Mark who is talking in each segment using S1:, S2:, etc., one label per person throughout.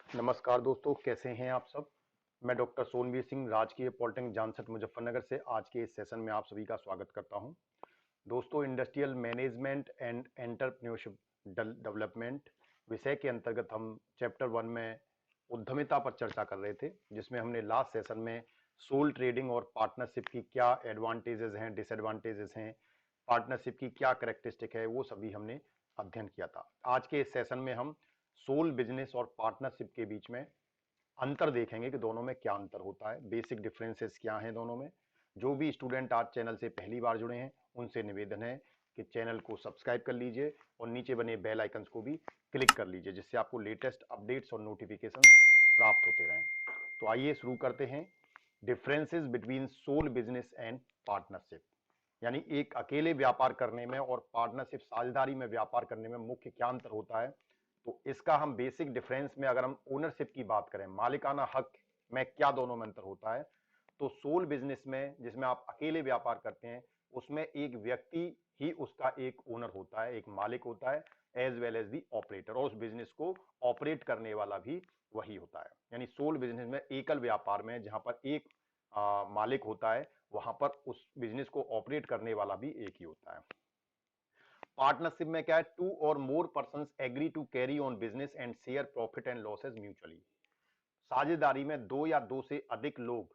S1: नमस्कार दोस्तों, कैसे हैं आप सब। मैं डॉक्टर सोनवीर सिंह राजकीय पॉलिटेक्निक जानसठ मुजफ्फरनगर से आज के इस सेशन में आप सभी का स्वागत करता हूं। दोस्तों, industrial management and entrepreneurship development विषय के अंतर्गत हम चैप्टर 1 में उद्यमिता पर चर्चा कर रहे थे, जिसमें हमने लास्ट सेशन में सोल ट्रेडिंग और पार्टनरशिप की क्या एडवांटेजेस हैं, डिसएडवांटेजेस हैं, पार्टनरशिप की क्या कैरेक्टरिस्टिक है, वो सभी हमने अध्ययन किया था। आज के इस सेशन में हम सोल बिजनेस और पार्टनरशिप के बीच में अंतर देखेंगे कि दोनों में क्या अंतर होता है, बेसिक डिफरेंसेस क्या हैं दोनों में। जो भी स्टूडेंट आज चैनल से पहली बार जुड़े हैं उनसे निवेदन है कि चैनल को सब्सक्राइब कर लीजिए और नीचे बने बेल आइकन्स को भी क्लिक कर लीजिए, जिससे आपको लेटेस्ट अपडेट्स और नोटिफिकेशन प्राप्त होते रहें। तो आइए शुरू करते हैं। Differences between sole business and partnership, यानी एक अकेले व्यापार करने में और पार्टनरशिप साझेदारी में व्यापार करने में मुख्य क्या अंतर होता है। तो इसका हम बेसिक डिफरेंस में अगर हम ओनरशिप की बात करें, मालिकाना हक में क्या दोनों में अंतर होता है, तो सोल बिजनेस में जिसमें आप अकेले व्यापार करते हैं उसमें एक व्यक्ति ही उसका एक ओनर होता है, एक मालिक होता है, as well as the operator, और उस बिजनेस को ऑपरेट करने वाला भी वही होता है। यानी सोल बिजनेस में एकल व्यापार में जहां पर एक मालिक होता है, वहां पर उस बिजनेस को ऑपरेट करने वाला भी एक ही होता है। पार्टनरशिप में क्या है, two or more person agree to carry on business and share profit and losses mutually. साझेदारी में दो या दो से अधिक लोग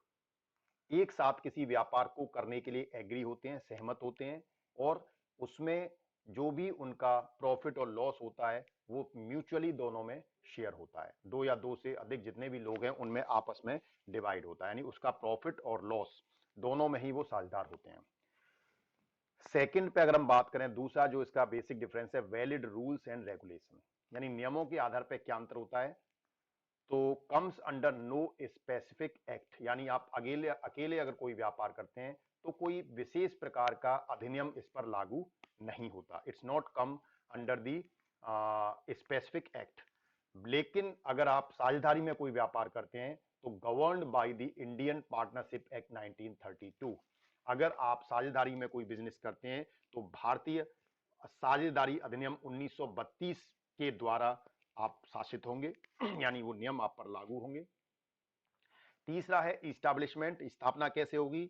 S1: एक साथ किसी व्यापार को करने के लिए एग्री होते हैं, सहमत होते हैं, और उसमें जो भी उनका प्रॉफिट और लॉस होता है वो म्यूचुअली दोनों में शेयर होता है। दो या दो से अधिक जितने भी लोग हैं उनमें आपस में डिवाइड होता है, यानी उसका प्रॉफिट और लॉस दोनों में ही वो साझेदार होते हैं। सेकंड पे अगर हम बात करें, दूसरा जो इसका बेसिक डिफरेंस है, वैलिड रूल्स एंड रेगुलेशन, यानी नियमों के आधार पर क्या अंतर होता है। तो comes under no specific act, यानी आप अकेले अकेले अगर कोई व्यापार करते हैं तो कोई विशेष प्रकार का अधिनियम इस पर लागू नहीं होता। It's not come under the specific act. लेकिन अगर आप साझेदारी में कोई व्यापार करते हैं तो governed by the Indian partnership act 1932। अगर आप साझेदारी में कोई बिजनेस करते हैं तो भारतीय साझेदारी अधिनियम 1932 के द्वारा आप शासित होंगे, यानी वो नियम आप पर लागू होंगे। तीसरा है इस्टेब्लिशमेंट, स्थापना कैसे होगी।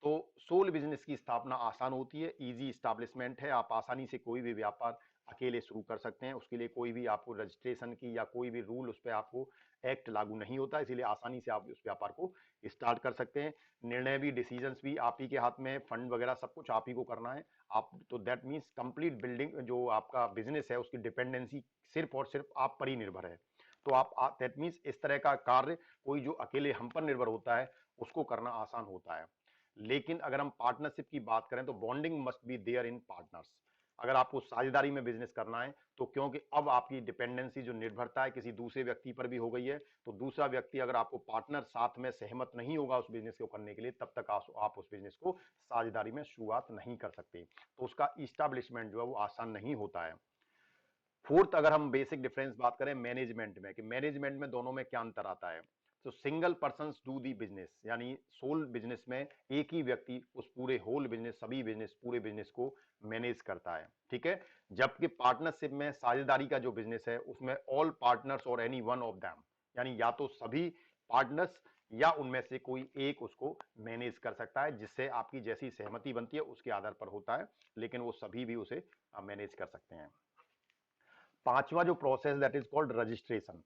S1: तो सोल बिजनेस की स्थापना आसान होती है, इजी इस्टेब्लिशमेंट है, आप आसानी से कोई भी व्यापार अकेले शुरू कर सकते हैं। उसके लिए कोई भी आपको रजिस्ट्रेशन की या कोई भी रूल उस पर आपको एक्ट लागू नहीं होता, इसीलिए आसानी से आप उस व्यापार को स्टार्ट कर सकते हैं। निर्णय भी, डिसीजंस भी आप ही के हाथ में, फंड वगैरह सब कुछ आप ही को करना है। आप तो दैट मीन्स कंप्लीट बिल्डिंग जो आपका बिजनेस है उसकी डिपेंडेंसी सिर्फ और सिर्फ आप पर ही निर्भर है। तो आप दैट मीन्स इस तरह का कार्य कोई जो अकेले हम पर निर्भर होता है उसको करना आसान होता है। लेकिन अगर हम पार्टनरशिप की बात करें तो bonding must be there in partners. अगर आपको साझेदारी में बिजनेस करना है तो क्योंकि अब आपकी डिपेंडेंसी जो निर्भरता है किसी दूसरे व्यक्ति पर भी हो गई है, तो दूसरा व्यक्ति अगर आपको पार्टनर साथ में सहमत नहीं होगा उस बिजनेस को करने के लिए, तब तक आप उस बिजनेस को साझेदारी में शुरुआत नहीं कर सकते। तो उसका इस्टेब्लिशमेंट जो है वो आसान नहीं होता है। फोर्थ, अगर हम बेसिक डिफरेंस बात करें मैनेजमेंट में, कि मैनेजमेंट में दोनों में क्या अंतर आता है। तो single person do the business, यानी सोल बिजनेस में एक ही व्यक्ति उस पूरे होल बिजनेस, सभी बिजनेस, पूरे बिजनेस को मैनेज करता है, ठीक है। जबकि पार्टनरशिप में, साझेदारी का जो बिजनेस है उसमें ऑल पार्टनर्स और एनी वन ऑफ देम, यानी या तो सभी पार्टनर्स या उनमें से कोई एक उसको मैनेज कर सकता है, जिससे आपकी जैसी सहमति बनती है उसके आधार पर होता है, लेकिन वो सभी भी उसे मैनेज कर सकते हैं। पांचवा जो process, that is called registration.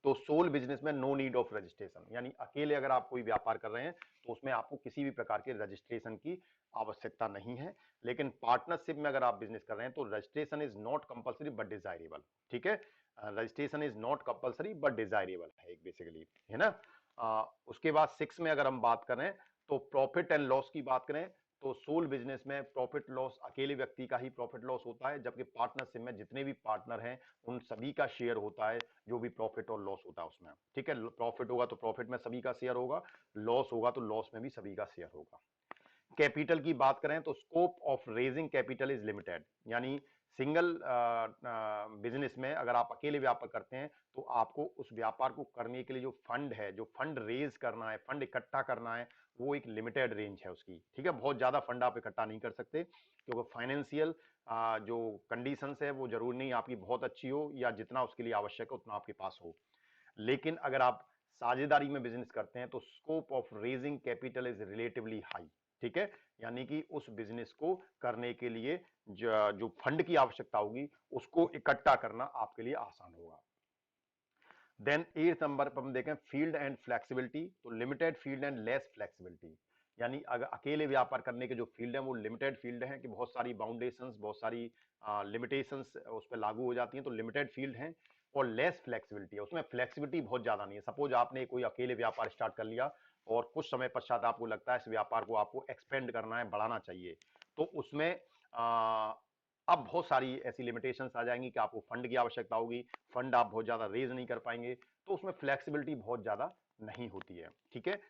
S1: तो सोल बिजनेस में नो नीड ऑफ रजिस्ट्रेशन, यानी अकेले अगर आप कोई व्यापार कर रहे हैं तो उसमें आपको किसी भी प्रकार के रजिस्ट्रेशन की आवश्यकता नहीं है। लेकिन पार्टनरशिप में अगर आप बिजनेस कर रहे हैं तो registration is not compulsory but desirable, ठीक है। Registration is not compulsory but desirable है एक बेसिकली, है ना। उसके बाद 6 में अगर हम बात करें तो प्रॉफिट एंड लॉस की बात करें, तो सोल बिजनेस में प्रॉफिट लॉस अकेले व्यक्ति का ही प्रॉफिट लॉस होता है, जबकि पार्टनरशिप में जितने भी पार्टनर हैं उन सभी का शेयर होता है, जो भी प्रॉफिट और लॉस होता है उसमें, ठीक है। प्रॉफिट होगा तो प्रॉफिट में सभी का शेयर होगा, लॉस होगा तो लॉस में भी सभी का शेयर होगा। कैपिटल की बात करें तो scope of raising capital is limited, यानी सिंगल बिजनेस में अगर आप अकेले व्यापार करते हैं तो आपको उस व्यापार को करने के लिए जो फंड है, जो फंड रेज करना है, फंड इकट्ठा करना है, वो एक लिमिटेड रेंज है उसकी, ठीक है। बहुत ज्यादा फंड आप इकट्ठा नहीं कर सकते, क्योंकि फाइनेंशियल जो कंडीशंस है वो जरूरी नहीं आपकी बहुत अच्छी हो या जितना उसके लिए आवश्यक हो उतना आपके पास हो। लेकिन अगर आप साझेदारी में बिजनेस करते हैं तो scope of raising capital is relatively high. ठीक है, यानी कि उस बिजनेस को करने के लिए जो फंड की आवश्यकता होगी उसको इकट्ठा करना आपके लिए आसान होगा। देन 8 नंबर पर हम देखें फील्ड एंड फ्लेक्सिबिलिटी, तो limited field and less flexibility, यानी अगर अकेले व्यापार करने के जो फील्ड है वो लिमिटेड फील्ड है कि बहुत सारी बाउंडेशंस, बहुत सारी लिमिटेशंस उस पर लागू हो जाती हैं, तो लिमिटेड फील्ड है। और लेस फ्लेक्सिबिलिटी है, उसमें फ्लेक्सिबिलिटी बहुत ज्यादा नहीं है। सपोज आपने कोई अकेले व्यापार स्टार्ट कर लिया और कुछ समय पश्चात आपको लगता है इस व्यापार को आपको एक्सपेंड करना है, बढ़ाना चाहिए, तो उसमें अब बहुत सारी ऐसी लिमिटेशंस आ जाएंगी कि आपको फंड की आवश्यकता होगी, फंड आप बहुत ज्यादा रेज नहीं कर पाएंगे, तो उसमें फ्लेक्सिबिलिटी बहुत ज्यादा नहीं होती है। ठीक है,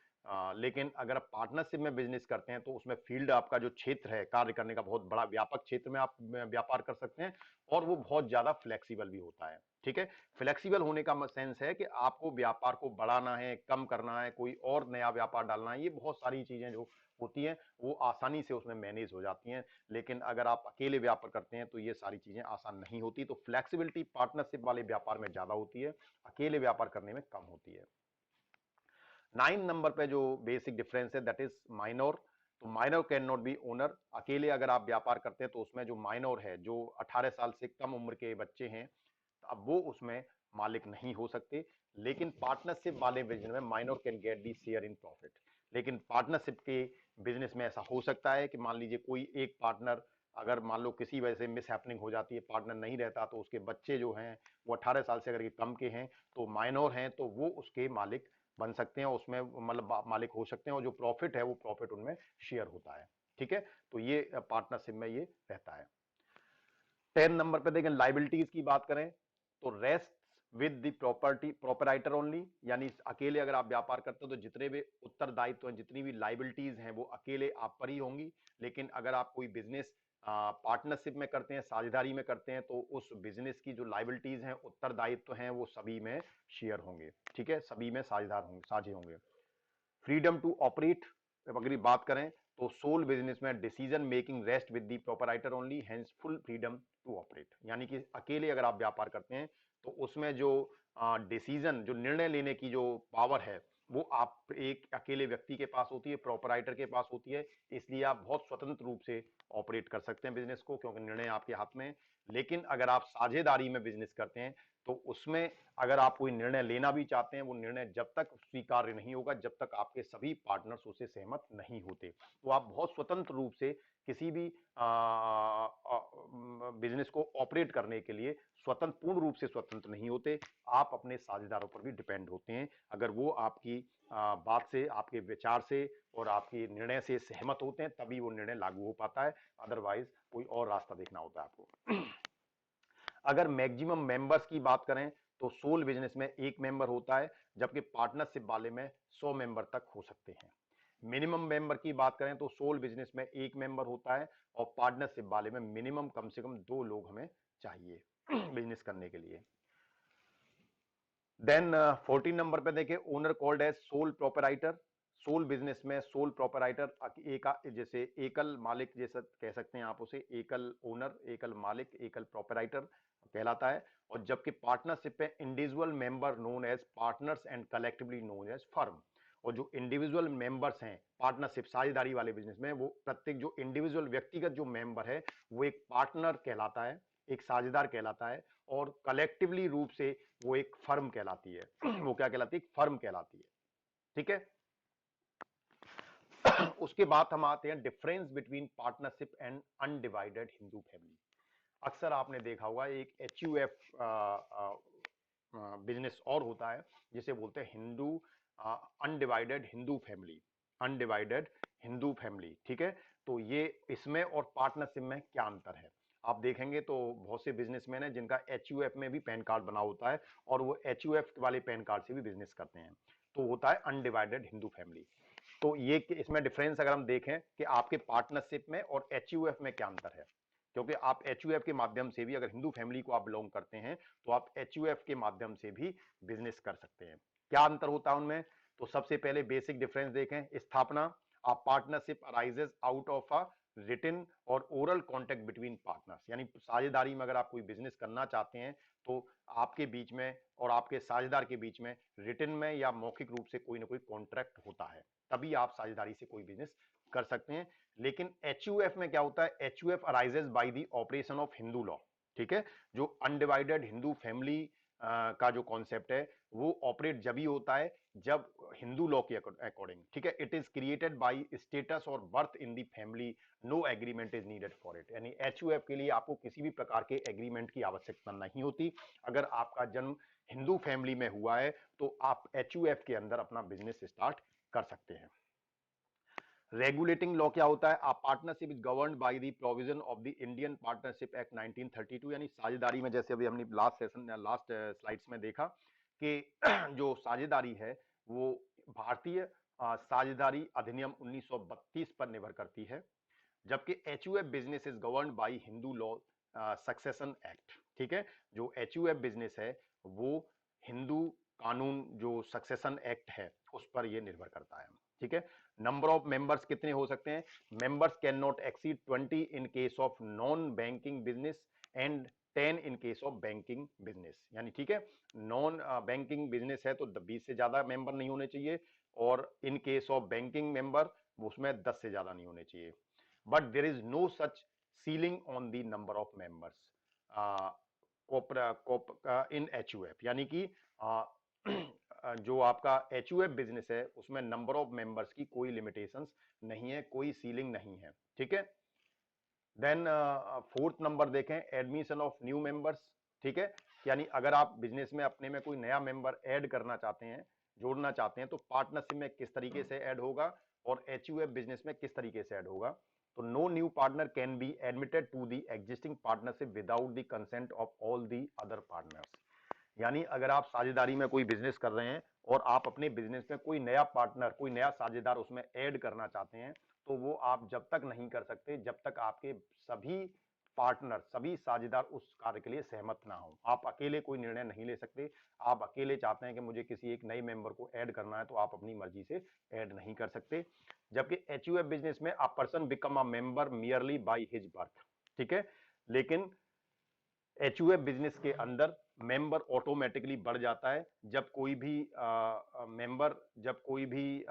S1: लेकिन अगर आप पार्टनरशिप में बिजनेस करते हैं तो उसमें फील्ड आपका जो क्षेत्र है कार्य करने का बहुत बड़ा व्यापक क्षेत्र में आप व्यापार कर सकते हैं और वो बहुत ज्यादा फ्लेक्सिबल भी होता है। ठीक है, फ्लेक्सिबल होने का सेंस है कि आपको व्यापार को बढ़ाना है, कम करना है, कोई और नया व्यापार डालना है, ये बहुत सारी चीजें जो होती हैं वो आसानी से उसमें मैनेज हो जाती हैं। लेकिन अगर आप अकेले व्यापार करते हैं तो ये सारी चीजें आसान नहीं होती, तो फ्लेक्सिबिलिटी पार्टनरशिप वाले व्यापार में ज्यादा होती है, अकेले व्यापार करने में कम होती है। 9 नंबर पे जो बेसिक डिफरेंस है दैट इज माइनर, तो minor can not be owner. अकेले अगर आप व्यापार करते हैं तो उसमें जो माइनर है, जो 18 साल से कम उम्र के बच्चे हैं, अब वो उसमें मालिक नहीं हो सकते। लेकिन पार्टनरशिप वाले बिजनेस में minor can get the share in profit. लेकिन पार्टनरशिप के बिजनेस में ऐसा हो सकता है कि मान लीजिए कोई एक पार्टनर अगर मान लो किसी वजह से मिस हैपनिंग हो जाती है, पार्टनर नहीं रहता, तो उसके बच्चे जो हैं वो 18 साल से अगर कम के हैं तो माइनर हैं, तो वो उसके मालिक बन सकते हैं, उसमें मतलब मालिक हो सकते हैं, और जो प्रॉफिट है वो प्रॉफिट उनमें शेयर होता है। ठीक है, तो ये पार्टनरशिप में ये रहता है। 10 नंबर पे देखें लाइबिलिटीज की बात करें तो rest with the property proprietor only, यानी अकेले अगर आप व्यापार करते हो तो जितने भी उत्तरदायित्व हैं, जितनी भी लाइबिलिटीज हैं वो अकेले आप पर ही होंगी। लेकिन अगर आप कोई बिजनेस पार्टनरशिप में करते हैं, साझेदारी में करते हैं, तो उस बिजनेस की जो लाइबिलिटीज हैं, उत्तरदायित्व हैं, वो सभी में शेयर होंगे। ठीक है, सभी में साझेदार होंगे, साझे होंगे। फ्रीडम टू ऑपरेट अगर बात करें तो सोल बिजनेस में decision making rest with the proprietor only, hence full freedom to operate, यानी कि अकेले अगर आप व्यापार करते हैं तो उसमें जो डिसीजन, जो निर्णय लेने की जो पावर है वो आप एक अकेले व्यक्ति के पास होती है, प्रोपराइटर के पास होती है, इसलिए आप बहुत स्वतंत्र रूप से ऑपरेट कर सकते हैं बिजनेस को, क्योंकि निर्णय आपके हाथ में। लेकिन अगर आप साझेदारी में बिजनेस करते हैं तो उसमें अगर आप कोई निर्णय लेना भी चाहते हैं, वो निर्णय जब तक स्वीकार्य नहीं होगा जब तक आपके सभी पार्टनर्स उससे सहमत नहीं होते, तो आप बहुत स्वतंत्र रूप से किसी भी बिजनेस को ऑपरेट करने के लिए स्वतंत्र, पूर्ण रूप से स्वतंत्र नहीं होते, आप अपने साझेदारों पर भी डिपेंड होते हैं। अगर वो आपकी बात से, आपके विचार से और आपके निर्णय से सहमत होते हैं तभी वो निर्णय लागू हो पाता है, अदरवाइज कोई और रास्ता देखना होता है आपको। अगर मैक्सिमम मेंबर्स की बात करें तो सोल बिजनेस में एक मेंबर होता है, जबकि पार्टनरशिप वाले में 100 मेंबर तक हो सकते हैं। मिनिमम मेंबर की बात करें तो सोल बिजनेस में एक मेंबर होता है और पार्टनरशिप वाले में मिनिमम कम से कम 2 लोग हमें चाहिए बिजनेस करने के लिए। देन 14 नंबर पे देखें owner called as sole proprietor. Sole business में सोल प्रोपराइटर एक जैसे एकल मालिक जैसा कह सकते हैं आप उसे, एकल ओनर, एकल मालिक, एकल प्रोपराइटर कहलाता है। और जबकि पार्टनरशिप पे individual member known as partners and collectively known as firm. और जो इंडिविजुअल मेंबर्स हैं पार्टनरशिप साझेदारी वाले बिजनेस में, वो प्रत्येक जो इंडिविजुअल व्यक्तिगत जो मेंबर है वो एक पार्टनर कहलाता है, एक साझेदार कहलाता है, और कलेक्टिवली रूप से वो एक फर्म कहलाती है। वो क्या कहलाती है? एक फर्म कहलाती है। ठीक है, उसके बाद हम आते हैं difference between partnership and undivided Hindu family. अक्सर आपने देखा होगा एक HUF बिजनेस और होता है जिसे बोलते हैं Hindu undivided Hindu family, undivided Hindu family. ठीक है, तो ये इसमें और पार्टनरशिप में क्या अंतर है आप देखेंगे तो बहुत से बिजनेसमैन हैं जिनका HUF में भी पैन कार्ड बना होता है और वो HUF वाले पैन कार्ड से भी बिजनेस करते हैं, तो होता है अनडिवाइडेड हिंदू फैमिली। तो ये इसमें डिफरेंस अगर हम देखें कि आपके पार्टनरशिप में और HUF में क्या अंतर है, क्योंकि आप HUF के माध्यम से भी, अगर हिंदू फैमिली को आप बिलोंग करते हैं तो आप HUF के माध्यम से भी बिजनेस कर सकते हैं। क्या अंतर होता है उनमें? तो सबसे पहले बेसिक डिफरेंस देखें, स्थापना, a partnership arises out of a written or oral contact between partners, यानी साझेदारी में अगर आप कोई बिजनेस करना चाहते हैं तो आपके बीच में और आपके साझेदार के बीच में रिटन में या मौखिक रूप से कोई ना कोई कॉन्ट्रैक्ट होता है, तभी आप साझेदारी से कोई बिजनेस कर सकते हैं। लेकिन एचयूएफ में क्या होता है, HUF arises by the operation of Hindu law, ठीक है। जो अनडिवाइडेड हिंदू फैमिली का जो कॉन्सेप्ट है वो ऑपरेट जब ही होता है जब हिंदू लॉ के अकॉर्डिंग, ठीक है। It is created by status और birth in the family, no agreement is needed for it. यानी एचयूएफ के लिए आपको किसी भी प्रकार के एग्रीमेंट की आवश्यकता नहीं होती। अगर आपका जन्म हिंदू फैमिली में हुआ है तो आप एचयूएफ के अंदर अपना बिजनेस स्टार्ट कर सकते हैं। रेगुलेटिंग लॉ क्या होता है, a partnership is governed by the provision of the Indian partnership act 1932। यानी साझेदारी में, जैसे अभी हमने लास्ट स्लाइड्स में देखा कि जो साझेदारी है वो भारतीय साझेदारी अधिनियम 1932 पर निर्भर करती है, जबकि HUF business is governed bye Hindu law succession act, ठीक है। जो एचयूएफ बिजनेस है वो हिंदू कानून जो सक्सेशन एक्ट है उस पर यह निर्भर करता है, ठीक है। नंबर ऑफ मेंबर्स कितने हो सकते हैं, members can not exceed 20 in case of non banking business and 10 in case of banking business. यानी ठीक है, नॉन बैंकिंग बिजनेस है तो 20 से ज्यादा मेंबर नहीं होने चाहिए, और in case of banking member उसमें 10 से ज्यादा नहीं होने चाहिए। But there is no such ceiling on the number of members in HUF. यानी कि जो आपका एचयूएफ बिजनेस है उसमें नंबर ऑफ मेंबर्स की कोई लिमिटेशंस नहीं है, कोई सीलिंग नहीं है, ठीक है। देन फोर्थ नंबर देखें, एडमिशन ऑफ न्यू मेंबर्स, ठीक है। यानी अगर आप बिजनेस में अपने में कोई नया मेंबर ऐड करना चाहते हैं, जोड़ना चाहते हैं, तो पार्टनरशिप में किस तरीके से ऐड होगा और एचयूएफ बिजनेस में किस तरीके से ऐड होगा। तो no new partner can be admitted to the existing partnership without the consent of all the other partners. यानी अगर आप साझेदारी में कोई बिजनेस कर रहे हैं और आप अपने बिजनेस में कोई नया पार्टनर, कोई नया साझेदार उसमें ऐड करना चाहते हैं, तो वो आप जब तक नहीं कर सकते जब तक आपके सभी पार्टनर, सभी साझेदार उस कार्य के लिए सहमत ना हो। आप अकेले कोई निर्णय नहीं ले सकते। आप अकेले चाहते हैं कि मुझे किसी एक नए मेंबर को ऐड करना है तो आप अपनी मर्जी से ऐड नहीं कर सकते। जबकि एचयूएफ बिजनेस में a person become a member merely by his birth, ठीक है। लेकिन एचयूएफ बिजनेस के अंदर मेंबर ऑटोमेटिकली बढ़ जाता है जब कोई भी मेंबर, जब कोई भी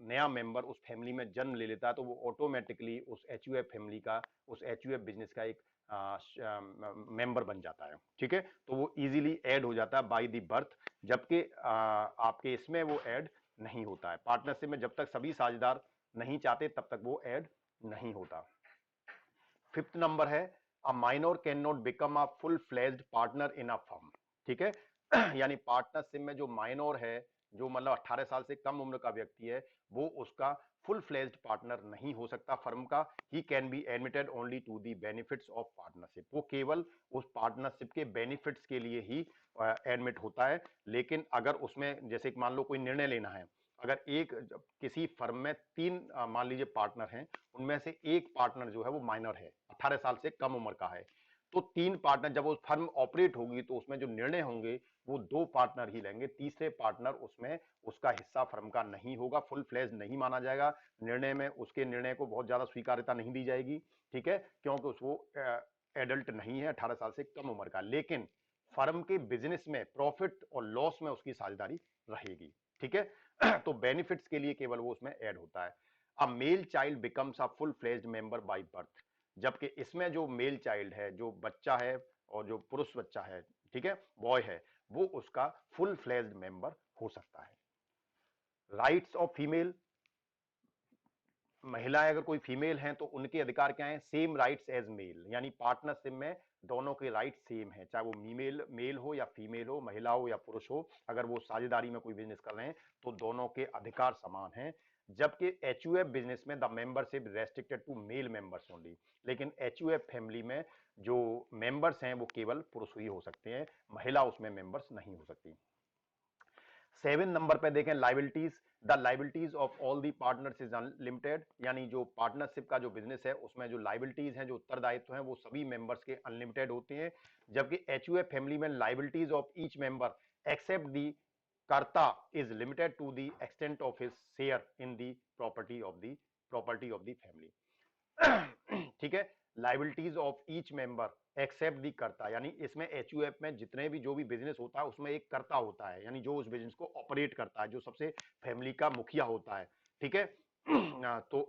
S1: नया मेंबर उस फैमिली में जन्म ले लेता है तो वो ऑटोमेटिकली उस एचयूएफ फैमिली का, उस एचयूएफ बिजनेस का एक मेंबर बन जाता है, ठीक है। तो वो इजीली ऐड हो जाता है बाय द बर्थ, जबकि आपके इसमें वो ऐड नहीं होता है। पार्टनरशिप में जब तक सभी साझेदार नहीं चाहते तब तक वो ऐड नहीं होता। फिफ्थ नंबर है, a minor can not become a full fledged partner in a firm, ठीक है। यानी पार्टनरशिप में जो माइनर है, जो मतलब 18 साल से कम उम्र का व्यक्ति है, वो उसका फुल फ्लेज्ड पार्टनर नहीं हो सकता फर्म का। He can be admitted only to the benefits of partnership. वो केवल उस पार्टनरशिप के बेनिफिट्स के लिए ही एडमिट होता है। लेकिन अगर उसमें जैसे मान लो कोई निर्णय लेना है, अगर एक किसी फर्म में तीन मान लीजिए पार्टनर हैं, उनमें से एक पार्टनर जो है वो माइनर है, 18 साल से कम उम्र का है, तो तीन पार्टनर जब वो फर्म ऑपरेट होगी तो उसमें जो निर्णय होंगे वो दो पार्टनर ही लेंगे। तीसरे पार्टनर उसमें उसका हिस्सा फर्म का नहीं होगा, फुल फ्लेज नहीं माना जाएगा। निर्णय में उसके निर्णय को बहुत ज्यादा स्वीकार्यता नहीं दी जाएगी, ठीक है, क्योंकि वो एडल्ट नहीं है, 18 साल से कम उम्र का। लेकिन फर्म के बिजनेस में प्रॉफिट और लॉस में उसकी साझेदारी रहेगी, ठीक है। तो बेनिफिट्स के लिए केवल वो उसमें ऐड होता है। A male child becomes a full fledged member by birth, जबकि इसमें जो मेल चाइल्ड है, जो बच्चा है और जो पुरुष बच्चा है, ठीक है, बॉय है, वो उसका फुल फ्लेज्ड मेंबर हो सकता है। राइट्स ऑफ फीमेल, महिलाएं अगर कोई फीमेल हैं तो उनके अधिकार क्या हैं, सेम राइट्स एज मेल। यानी पार्टनरशिप में दोनों के राइट सेम है, चाहे वो मेल हो या फीमेल हो, महिला हो या पुरुष हो, अगर वो साझेदारी में कोई बिजनेस कर रहे हैं तो दोनों के अधिकार समान हैं। जबकि एचयूएफ बिजनेस में the membership restricted to male members only. लेकिन एचयूएफ फैमिली में जो मेंबर्स हैं वो केवल पुरुष ही हो सकते हैं, महिला उसमें मेंबर्स नहीं हो सकती। 7 नंबर पे देखें, liabilities. The liabilities of all the partners is unlimited. यानी जो पार्टनरशिप का जो बिजनेस है उसमें जो लाइबिलिटीज हैं, जो उत्तरदायित्व हैं, वो सभी मेंबर्स के अनलिमिटेड होते हैं। जबकि एचयूएफ फैमिली में liabilities of each member except the karta is limited to the extent of his share in the property of the family. ठीक है, liabilities of each member except the karta, यानी इसमें एचयूएफ में जितने भी जो भी बिजनेस होता है उसमें एक कर्ता होता है, यानी जो उस बिजनेस को ऑपरेट करता है, जो सबसे फैमिली का मुखिया होता है। ठीक है, तो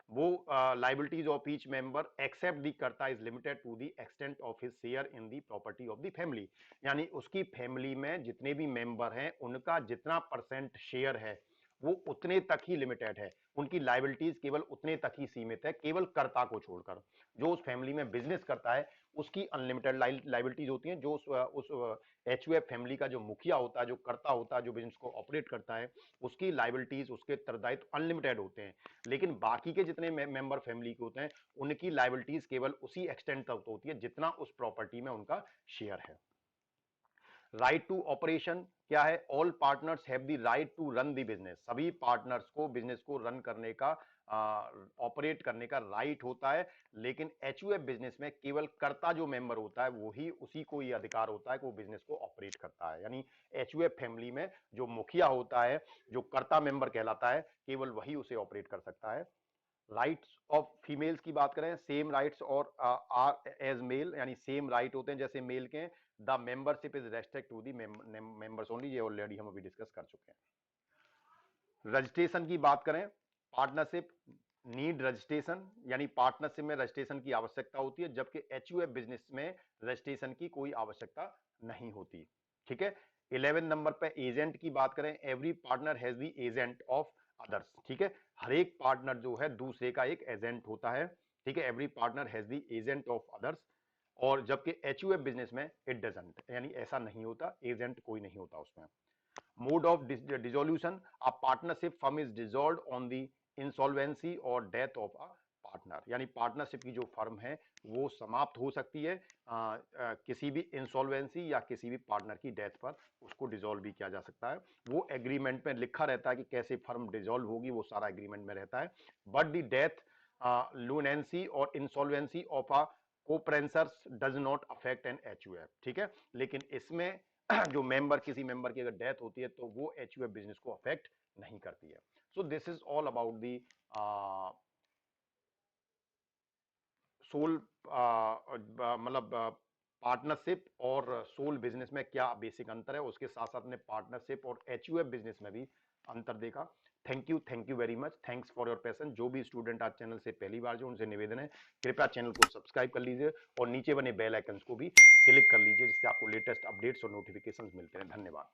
S1: वो liabilities of each member except the karta is limited to the extent of his share in the property of the family, यानी उसकी फैमिली में जितने भी मेंबर हैं उनका जितना परसेंट शेयर है वो उतने तक ही लिमिटेड है, उनकी लाइबिलिटीज केवल उतने तक ही सीमित है, केवल कर्ता को छोड़कर। जो उस फैमिली में बिजनेस करता है उसकी अनलिमिटेड लाइबिलिटीज होती हैं, जो उस एचयूएफ फैमिली का जो मुखिया होता है, जो कर्ता होता है, जो बिजनेस को ऑपरेट करता है, उसकी लाइबिलिटीज, उसके उत्तरदायित्व अनलिमिटेड होते हैं। लेकिन बाकी के जितने मेंबर फैमिली के होते हैं उनकी लाइबिलिटीज केवल उसी एक्सटेंट तक होती है जितना उस प्रॉपर्टी में उनका शेयर है। राइट टू ऑपरेशन क्या है? All partners have the right to run the business, सभी पार्टनर्स को बिजनेस को रन करने का, ऑपरेट करने का राइट होता है। लेकिन एचयूएफ बिजनेस में केवल कर्ता जो मेंबर होता है वही, उसी को ये अधिकार होता है कि वो बिजनेस को ऑपरेट करता है, यानी एचयूएफ फैमिली में जो मुखिया होता है, जो कर्ता मेंबर कहलाता है, केवल वही उसे ऑपरेट कर सकता है। राइट्स ऑफ फीमेल्स की बात करें, सेम राइट्स और आर एज मेल, यानी सेम राइट होते हैं जैसे मेल के। The membership is restrict to the members only, ये ऑलरेडी हम अभी डिस्कस कर चुके हैं। रजिस्ट्रेशन की बात करें, पार्टनरशिप नीड रजिस्ट्रेशन, यानी पार्टनरशिप में रजिस्ट्रेशन की आवश्यकता होती है, जबकि एचयूएफ बिजनेस में रजिस्ट्रेशन की कोई आवश्यकता नहीं होती। ठीक है, 11 नंबर पे एजेंट की बात करें, every partner has the agent of others. ठीक है, हर एक पार्टनर जो है दूसरे का एक एजेंट होता है। ठीक है, every partner has the agent of others, और जबकि एचयूएफ बिजनेस में इट डजंट, यानी ऐसा नहीं होता, एजेंट कोई नहीं होता उसमें। Mode of dissolution, a partnership firm is dissolved on the insolvency और डेथ ऑफ अ पार्टनर, यानी पार्टनरशिप की जो फर्म है वो समाप्त हो सकती है किसी भी इंसॉल्वेंसी या किसी भी पार्टनर की डेथ पर, उसको डिसॉल्व भी किया जा सकता है। वो एग्रीमेंट में लिखा रहता है कि कैसे फर्म डिसॉल्व होगी, वो सारा एग्रीमेंट में रहता है। बट द डेथ, लूनेंसी और insolvency of a coparceners does not affect an HUF. ठीक है, लेकिन इसमें जो मेंबर, किसी मेंबर की अगर डेथ होती है तो वो एचयूएफ बिजनेस को अफेक्ट नहीं करती है। So this is all about the sole, मतलब पार्टनरशिप और सोल बिजनेस में क्या बेसिक अंतर है, उसके साथ साथ ने पार्टनरशिप और एचयूएफ बिजनेस में भी अंतर देखा। Thank you very much, thanks for your patience. जो भी स्टूडेंट आज चैनल से पहली बार जो, उनसे निवेदन है कृपया चैनल को सब्सक्राइब कर लीजिए और नीचे बने बेल आइकन को भी क्लिक कर लीजिए, जिससे आपको लेटेस्ट अपडेट्स और नोटिफिकेशंस मिलते हैं। धन्यवाद।